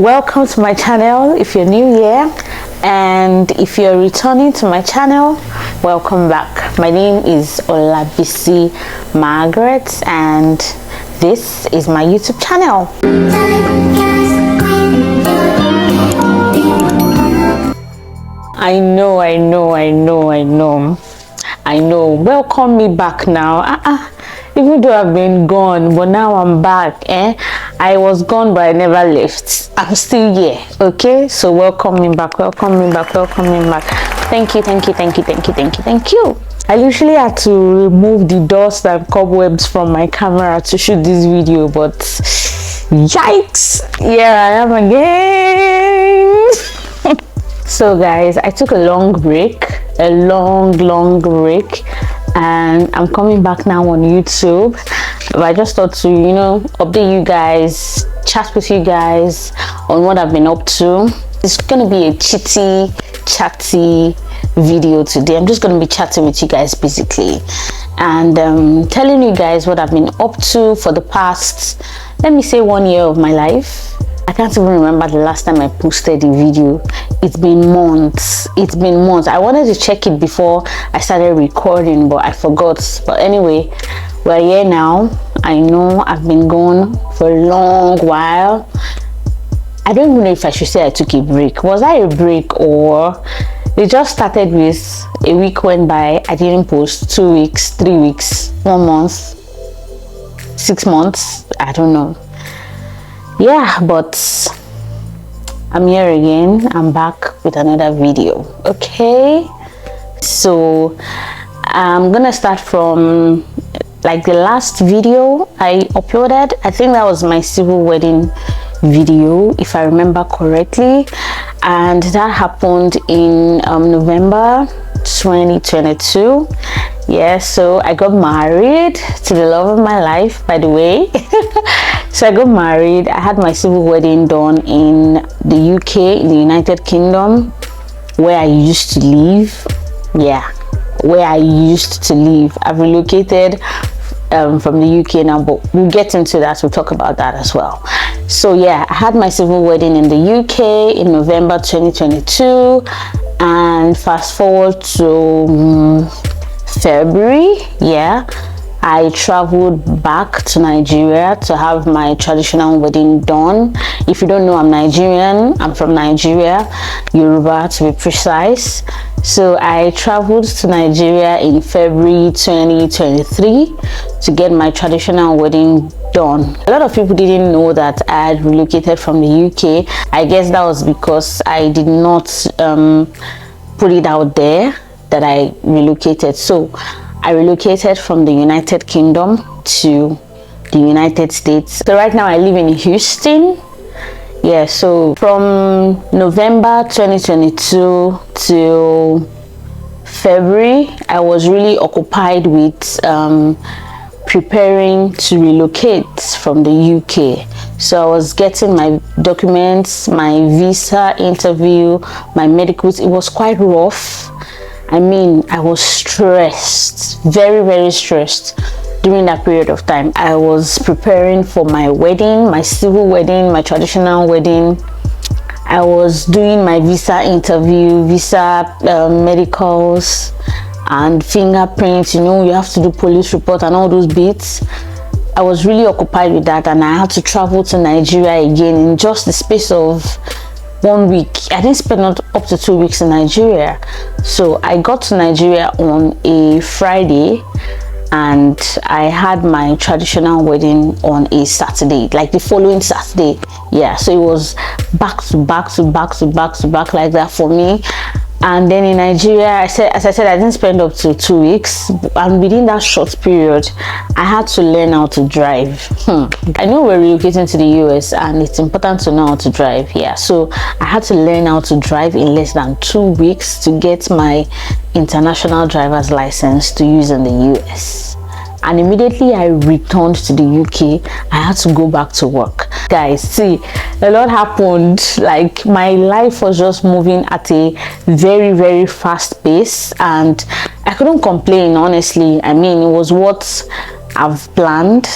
Welcome to my channel if you're new here, and if you're returning to my channel, welcome back. My name is Olabisi Margaret and this is my YouTube channel. I know. Welcome me back now. Even though I've been gone, but now I'm back. I was gone, but I never left. I'm still here. Okay, so welcome me back. Thank you. I literally had to remove the dust and cobwebs from my camera to shoot this video, but yikes, here I am again. So guys, I took a long break, a long break, and I'm coming back now on YouTube. But I just thought to, update you guys, chat with you guys on what I've been up to. It's gonna be a chatty video today. I'm just gonna be chatting with you guys basically, and telling you guys what I've been up to for the past, let me say, 1 year of my life. I can't even remember the last time I posted a video. It's been months. I wanted to check it before I started recording, but I forgot. But anyway, we're here now. I know I've been gone for a long while. I don't even know if I should say I took a break. Was I a break, or it just started with a week went by, I didn't post, 2 weeks, 3 weeks, 1 month, 6 months, I don't know. Yeah, but I'm here again. I'm back with another video. Okay, so I'm gonna start from like the last video I uploaded. I think that was my civil wedding video, if I remember correctly, and that happened in November 2022. Yeah, so I got married to the love of my life, by the way. So I got married. I had my civil wedding done in the UK, in the United Kingdom, where I used to live. Yeah, where I used to live. I've relocated from the UK now, but we'll get into that. We'll talk about that as well. So yeah, I had my civil wedding in the UK in November 2022, and fast forward to February, yeah, I traveled back to Nigeria to have my traditional wedding done. If you don't know, I'm Nigerian. I'm from Nigeria, Yoruba to be precise. So I traveled to Nigeria in February 2023 to get my traditional wedding done. A lot of people didn't know that I had relocated from the UK. I guess that was because I did not put it out there that I relocated. So I relocated from the United Kingdom to the United States. So right now I live in Houston. Yeah, so from November 2022 to February, I was really occupied with preparing to relocate from the UK. So I was getting my documents, my visa interview, my medicals. It was quite rough. I mean, I was stressed, very stressed during that period of time. I was preparing for my wedding, my civil wedding, my traditional wedding. I was doing my visa interview, medicals, and fingerprints. You have to do police report and all those bits. I was really occupied with that, and I had to travel to Nigeria again in just the space of 1 week. I didn't spend up to 2 weeks in Nigeria. So I got to Nigeria on a Friday, and I had my traditional wedding on a Saturday, like the following Saturday. Yeah, so it was back to back like that for me. And then in Nigeria, as I said, I didn't spend up to 2 weeks, and within that short period, I had to learn how to drive. I know we're relocating to the US, and it's important to know how to drive. Yeah, so I had to learn how to drive in less than 2 weeks to get my international driver's license to use in the US. And immediately I returned to the UK, I had to go back to work. Guys, see, a lot happened. Like, my life was just moving at a very fast pace, and I couldn't complain, honestly. I mean, it was what I've planned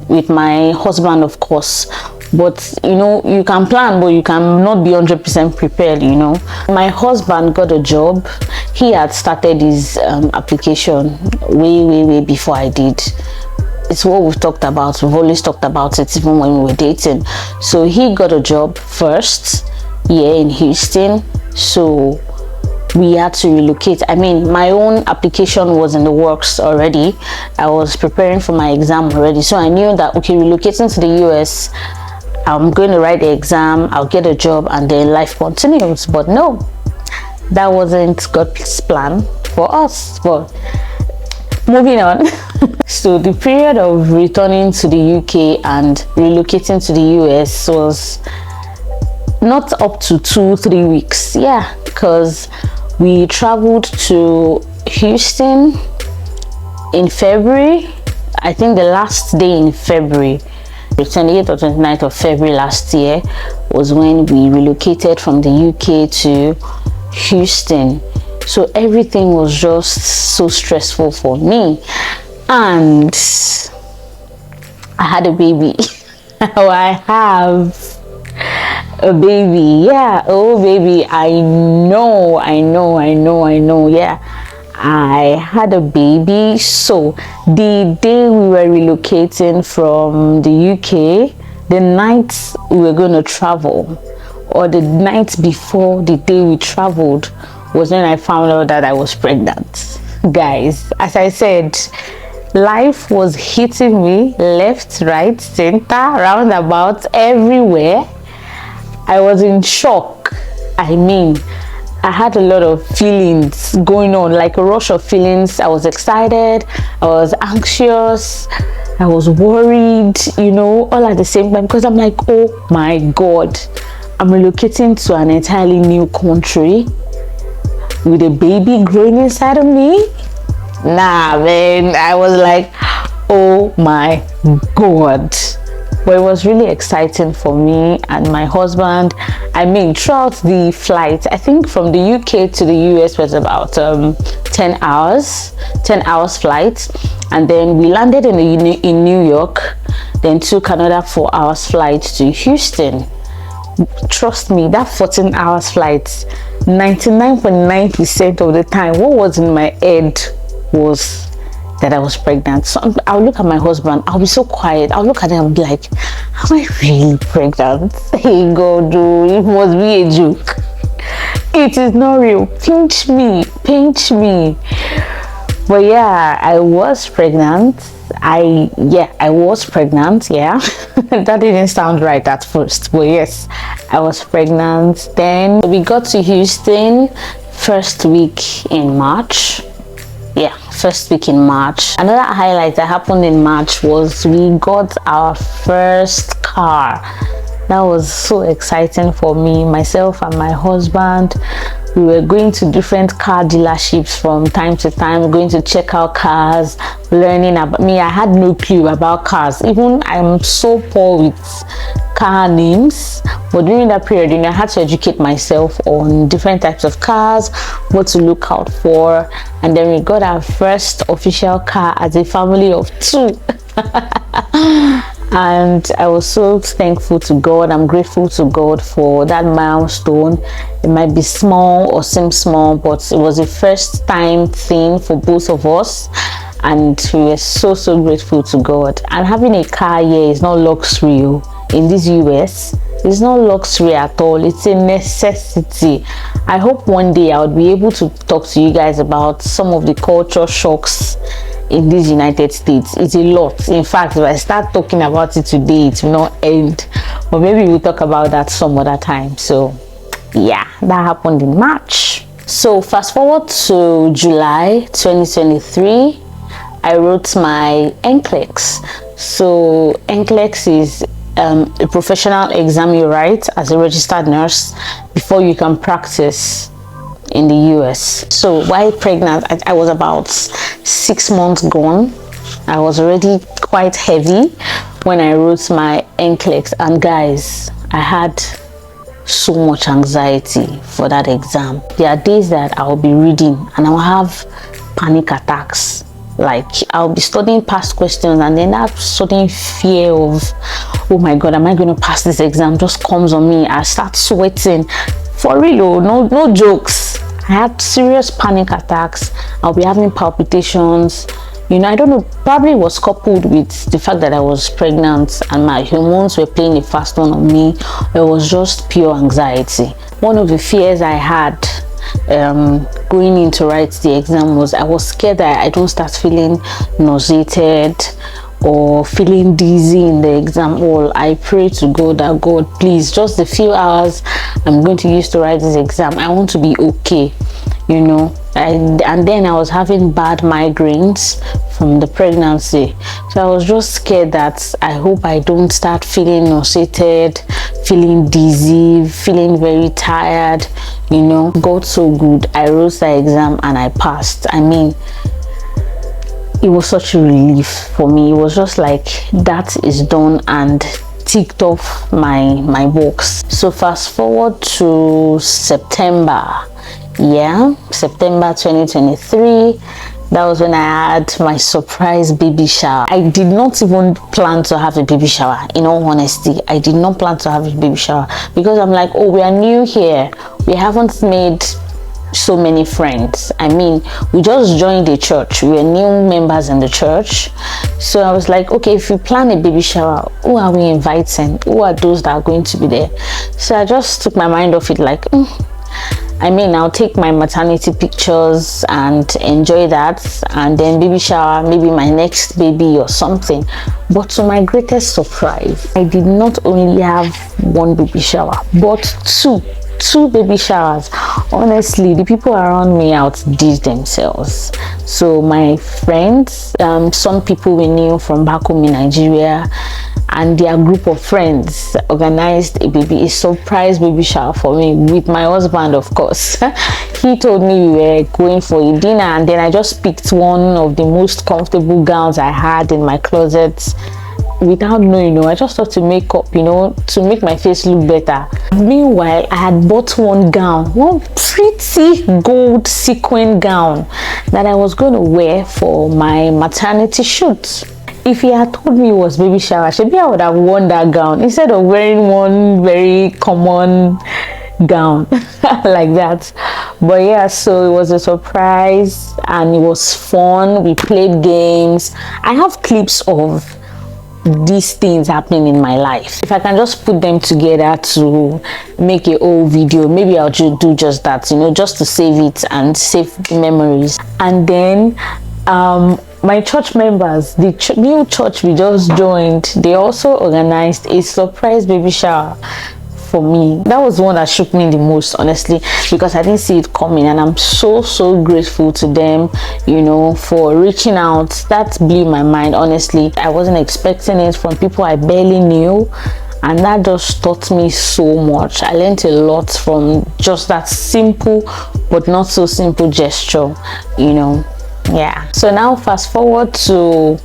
with my husband, of course, but you know, you can plan, but you cannot be 100% prepared, you know. My husband got a job. He had started his application way before I did. It's what we've talked about. We've always talked about it even when we were dating. So he got a job first, yeah, in Houston. So we had to relocate. I mean, my own application was in the works already. I was preparing for my exam already. So I knew that, okay, relocating to the US, I'm going to write the exam, I'll get a job, and then life continues. But no, that wasn't God's plan for us. But moving on. So the period of returning to the UK and relocating to the US was not up to 2-3 weeks. Yeah, because we traveled to Houston in February. I think the last day in February, the 28th or 29th of February last year, was when we relocated from the UK to Houston. So everything was just so stressful for me, and I had a baby. Oh, I have a baby. Yeah, oh baby, I know. Yeah, I had a baby. So the day we were relocating from the UK, the night we were going to travel, or the night before the day we traveled, was when I found out that I was pregnant. Guys, as I said, life was hitting me left, right, center, roundabout, everywhere. I was in shock. I mean, I had a lot of feelings going on, like a rush of feelings. I was excited, I was anxious, I was worried, you know, all at the same time, because I'm like, oh my God, I'm relocating to an entirely new country with a baby growing inside of me. Nah, man, I was like, oh my God. But it was really exciting for me and my husband. I mean, throughout the flight, I think from the UK to the US was about 10 hours flight, and then we landed in New York, then took another 4 hours flight to Houston. Trust me, that 14 hours flight, 99.9% of the time, what was in my head was that I was pregnant. So I'll look at my husband, I'll be so quiet, I'll look at him, I'll be like, am I really pregnant? Hey God, it must be a joke. It is not real. Pinch me. But yeah, I was pregnant. I was pregnant. Yeah. That didn't sound right at first, but yes, I was pregnant. Then we got to Houston first week in March. Yeah, first week in March. Another highlight that happened in March was we got our first car. That was so exciting for me, myself and my husband. We were going to different car dealerships from time to time, going to check out cars, learning about me. I had no clue about cars. Even I'm so poor with car names, but during that period, you know, I had to educate myself on different types of cars, what to look out for, and then we got our first official car as a family of 2. And I was so thankful to God. I'm grateful to God for that milestone. It might be small or seem small, but it was a first time thing for both of us, and we were so grateful to God. And having a car here is not luxury. In this US, it's not luxury at all. It's a necessity. I hope one day I would be able to talk to you guys about some of the culture shocks in these United States. It's a lot. In fact, if I start talking about it today, it will not end. But maybe we'll talk about that some other time. So yeah, that happened in March. So fast forward to July 2023, I wrote my NCLEX. So NCLEX is a professional exam you write as a registered nurse before you can practice in the US. So while pregnant, I was about 6 months gone. I was already quite heavy when I wrote my NCLEX, and guys, I had so much anxiety for that exam. There are days that I'll be reading and I'll have panic attacks Like I'll be studying past questions, and then that sudden fear of, oh my god, am I going to pass this exam, just comes on me. I start sweating for real. No jokes. I had serious panic attacks. I'll be having palpitations. You know, I don't know, probably it was coupled with the fact that I was pregnant and my hormones were playing a fast one on me. It was just pure anxiety. One of the fears I had going in to write the exam was I was scared that I don't start feeling nauseated or feeling dizzy in the exam hall. I pray to God that, God, please, just the few hours I'm going to use to write this exam, I want to be okay, you know. And then I was having bad migraines from the pregnancy, so I was just scared that I hope I don't start feeling nauseated, feeling dizzy, feeling very tired, you know. God so good, I wrote the exam and I passed. I mean, it was such a relief for me. It was just like, that is done and ticked off my box. So fast forward to September, September 2023. That was when I had my surprise baby shower. I did not even plan to have a baby shower, in all honesty. I did not plan to have a baby shower because I'm like, oh, we are new here, we haven't made so many friends. I mean, we just joined the church, we were new members in the church. So I was like, okay, if we plan a baby shower, who are we inviting? Who are those that are going to be there? So I just took my mind off it, like, I mean, I'll take my maternity pictures and enjoy that, and then baby shower, maybe my next baby or something. But to my greatest surprise, I did not only have one baby shower, but two baby showers. Honestly, the people around me outdid themselves. So my friends, some people we knew from back home in Nigeria, and their group of friends organized a surprise baby shower for me with my husband, of course. He told me we were going for a dinner, and then I just picked one of the most comfortable gowns I had in my closet without knowing. I just thought to make up, to make my face look better. Meanwhile, I had bought one pretty gold sequin gown that I was going to wear for my maternity shoot. If he had told me it was baby shower, maybe I would have worn that gown instead of wearing one very common gown like that. But yeah, so it was a surprise and it was fun. We played games. I have clips of these things happening in my life. If I can just put them together to make a whole video, maybe I'll do just that, just to save it and save memories. And then my church members, the new church we just joined, they also organized a surprise baby shower for me. That was the one that shook me the most, honestly, because I didn't see it coming, and I'm so grateful to them, for reaching out. That blew my mind, honestly. I wasn't expecting it from people I barely knew, and that just taught me so much. I learned a lot from just that simple but not so simple gesture, Yeah. So now fast forward to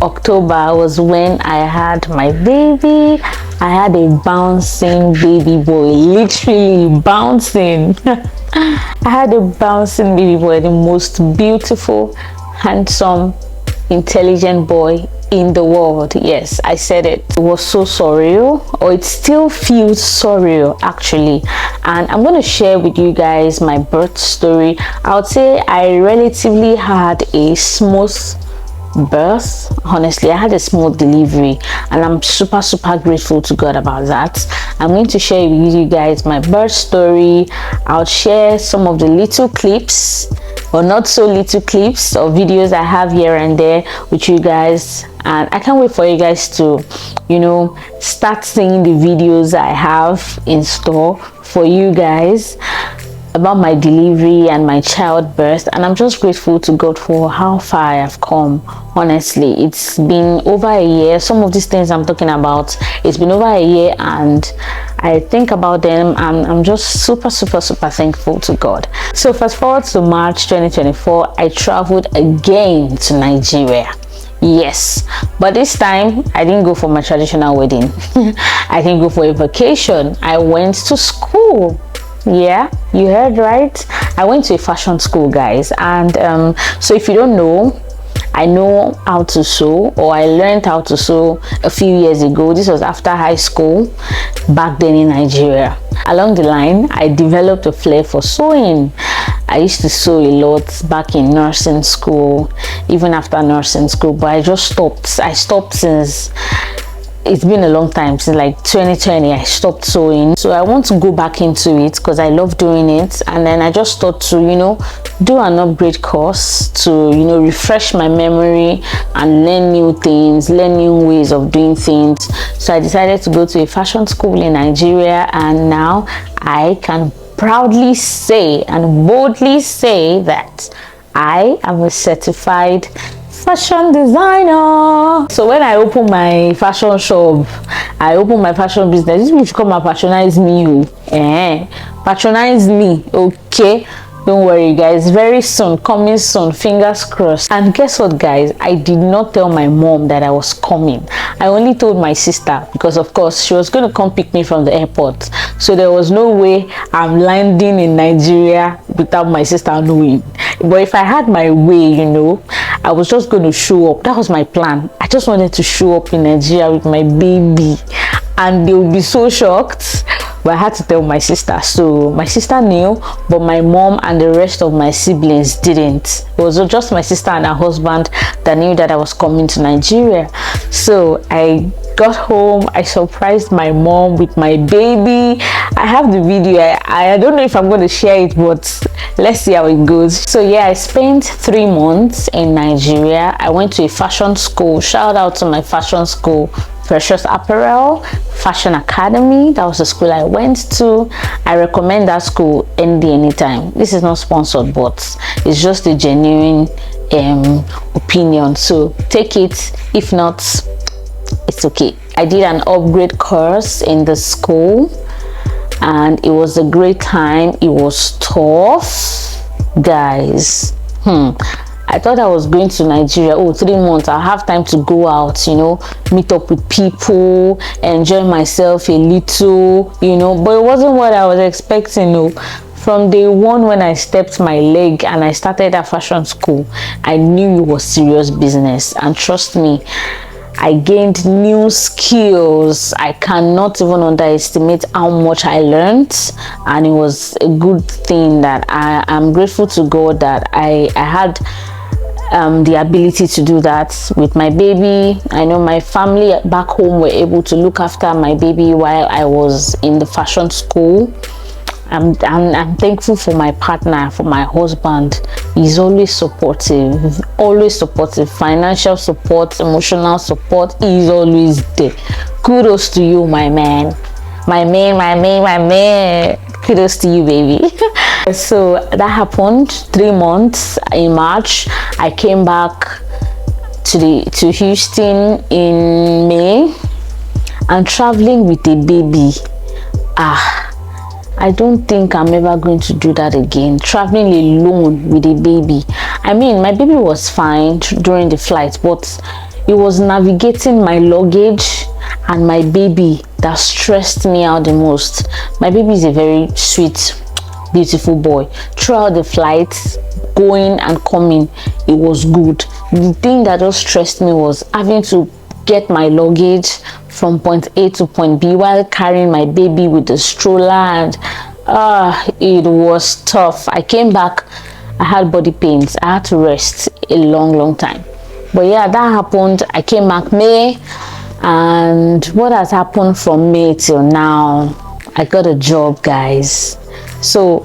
October was when I had my baby. I had a bouncing baby boy, literally bouncing. I had a bouncing baby boy, the most beautiful, handsome, intelligent boy in the world. Yes, I said it. It was so surreal, or it still feels surreal actually. And I'm going to share with you guys my birth story. I would say I relatively had a smooth birth. Honestly, I had a smooth delivery, and I'm super grateful to God about that. I'm going to share with you guys my birth story. I'll share some of the little clips, or not so little clips, or videos I have here and there with you guys, and I can't wait for you guys to start seeing the videos I have in store for you guys about my delivery and my childbirth. And I'm just grateful to God for how far I have come. Honestly, it's been over a year. Some of these things I'm talking about, it's been over a year, and I think about them and I'm just super thankful to God. So fast forward to March 2024, I traveled again to Nigeria. Yes, but this time I didn't go for my traditional wedding. I didn't go for a vacation. I went to school. Yeah, you heard right. I went to a fashion school, guys. And so if you don't know, I know how to sew, or I learned how to sew a few years ago. This was after high school back then in Nigeria. Along the line, I developed a flair for sewing. I used to sew a lot back in nursing school, even after nursing school, but I just stopped. I stopped since it's been a long time, since like 2020 I stopped sewing. So I want to go back into it because I love doing it, and then I just thought to, you know, do an upgrade course to, you know, refresh my memory and learn new things, learn new ways of doing things. So I decided to go to a fashion school in Nigeria, and now I can proudly say and boldly say that I am a certified fashion designer. So when I open my fashion shop, I open my fashion business, this people should come and patronize me. Patronize me, okay? Don't worry guys, very soon, coming soon, fingers crossed. And guess what guys, I did not tell my mom that I was coming. I only told my sister, because of course she was going to come pick me from the airport, so there was no way I'm landing in Nigeria without my sister knowing. But if I had my way, you know, I was just going to show up. That was my plan. I just wanted to show up in Nigeria with my baby, and they would be so shocked. But I had to tell my sister. So my sister knew, but my mom and the rest of my siblings didn't. It was just my sister and her husband that knew that I was coming to Nigeria. So I got home, I surprised my mom with my baby. I have the video. I don't know if I'm going to share it, but let's see how it goes. So yeah, I spent 3 months in Nigeria. I went to a fashion school. Shout out to my fashion school, Precious Apparel Fashion Academy. That was the school I went to. I recommend that school any day, anytime. This is not sponsored, but it's just a genuine opinion, so take it. If not, it's okay. I did an upgrade course in the school, and it was a great time. It was tough, guys. I thought I was going to Nigeria, 3 months, I'll have time to go out, you know, meet up with people, enjoy myself a little, you know, but it wasn't what I was expecting. No. From day one, when I stepped my leg and I started at fashion school, I knew it was serious business. And trust me, I gained new skills. I cannot even underestimate how much I learned, and it was a good thing. That I am grateful to God that I had the ability to do that with my baby. I know my family back home were able to look after my baby while I was in the fashion school. I'm thankful for my partner, for my husband. He's always supportive, financial support, emotional support. He's always there. Kudos to you, my man. My man. Kudos to you, baby. So that happened 3 months. In March, I came back to Houston in May, and traveling with a baby. I don't think I'm ever going to do that again. Traveling alone with a baby. I mean, my baby was fine during the flight, but it was navigating my luggage and my baby that stressed me out the most. My baby is a very sweet, beautiful boy. Throughout the flight, going and coming, it was good. The thing that just stressed me was having to get my luggage from point A to point B while carrying my baby with the stroller, and it was tough. I came back, I had body pains. I had to rest a long time. But yeah, that happened. I came back May, and what has happened from May till now? I got a job, guys. So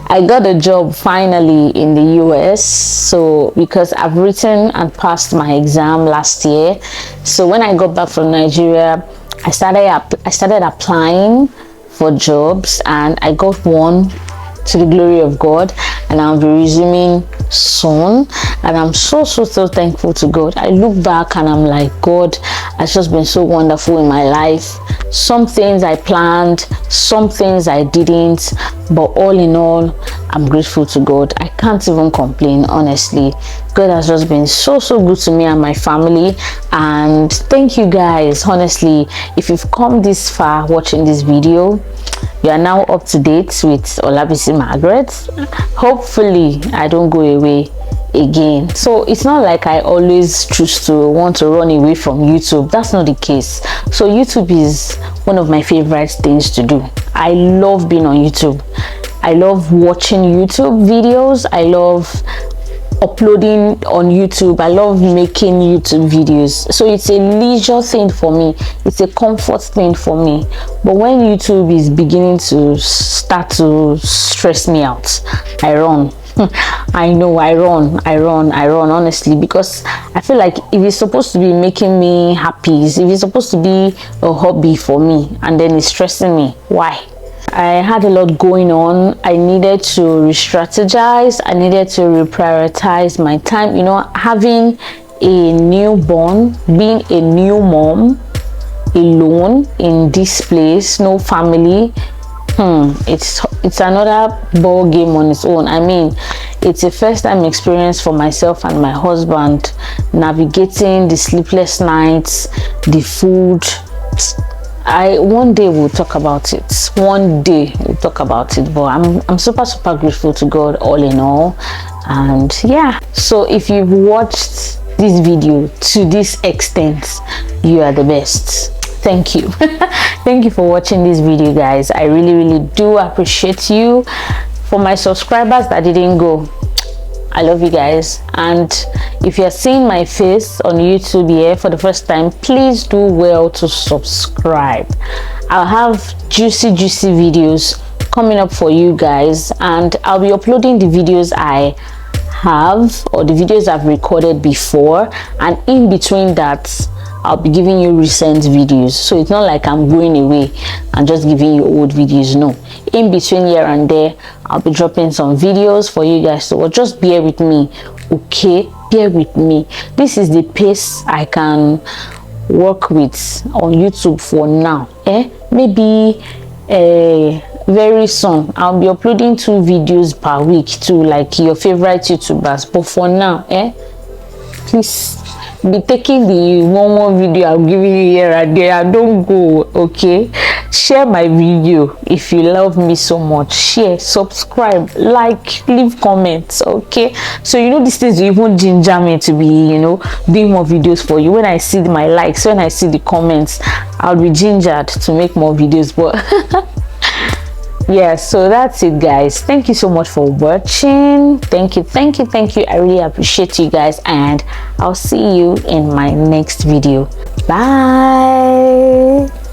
I got a job finally in the US. So because I've written and passed my exam last year, so when I got back from Nigeria, I started applying for jobs, and I got one, to the glory of God, and I'll be resuming soon. And I'm so thankful to God. I look back and I'm like, God has just been so wonderful in my life. Some things I planned, some things I didn't, but all in all, I'm grateful to God. I can't even complain, honestly. God has just been so good to me and my family. And thank you guys. Honestly, if you've come this far watching this video, you are now up to date with Olabisi Margaret. Hopefully I don't go away again. So it's not like I always choose to want to run away from YouTube. That's not the case. So YouTube is one of my favorite things to do. I love being on YouTube. I love watching YouTube videos. I love uploading on YouTube. I love making YouTube videos. So it's a leisure thing for me. It's a comfort thing for me. But when YouTube is beginning to start to stress me out, I run. I know, I run honestly, because I feel like if it's supposed to be making me happy, if it's supposed to be a hobby for me, and then it's stressing me, why? I had a lot going on. I needed to re-strategize. I needed to reprioritize my time. You know, having a newborn, being a new mom, alone in this place, no family, it's another ball game on its own. I mean, it's a first time experience for myself and my husband, navigating the sleepless nights, the food. One day we'll talk about it. One day we'll talk about it. But I'm super grateful to God all in all. And yeah, so if you've watched this video to this extent, you are the best. Thank you. Thank you for watching this video, guys. I really do appreciate you. For my subscribers that didn't go, I love you guys. And if you're seeing my face on YouTube here for the first time, please do well to subscribe. I'll have juicy videos coming up for you guys, and I'll be uploading the videos I have, or the videos I've recorded before, and in between that I'll be giving you recent videos. So it's not like I'm going away and just giving you old videos. No, in between here and there I'll be dropping some videos for you guys. So just bear with me, okay? Bear with me. This is the pace I can work with on YouTube for now. Maybe very soon I'll be uploading 2 videos per week to like your favorite YouTubers. But for now, please be taking the one video I'm giving you here and there. Don't go, okay? Share my video if you love me so much. Share, subscribe, like, leave comments, okay? So you know, these things even ginger me to be, you know, doing more videos for you. When I see my likes, when I see the comments, I'll be gingered to make more videos. But yeah, so that's it, guys. Thank you so much for watching. Thank you. I really appreciate you guys, and I'll see you in my next video. Bye.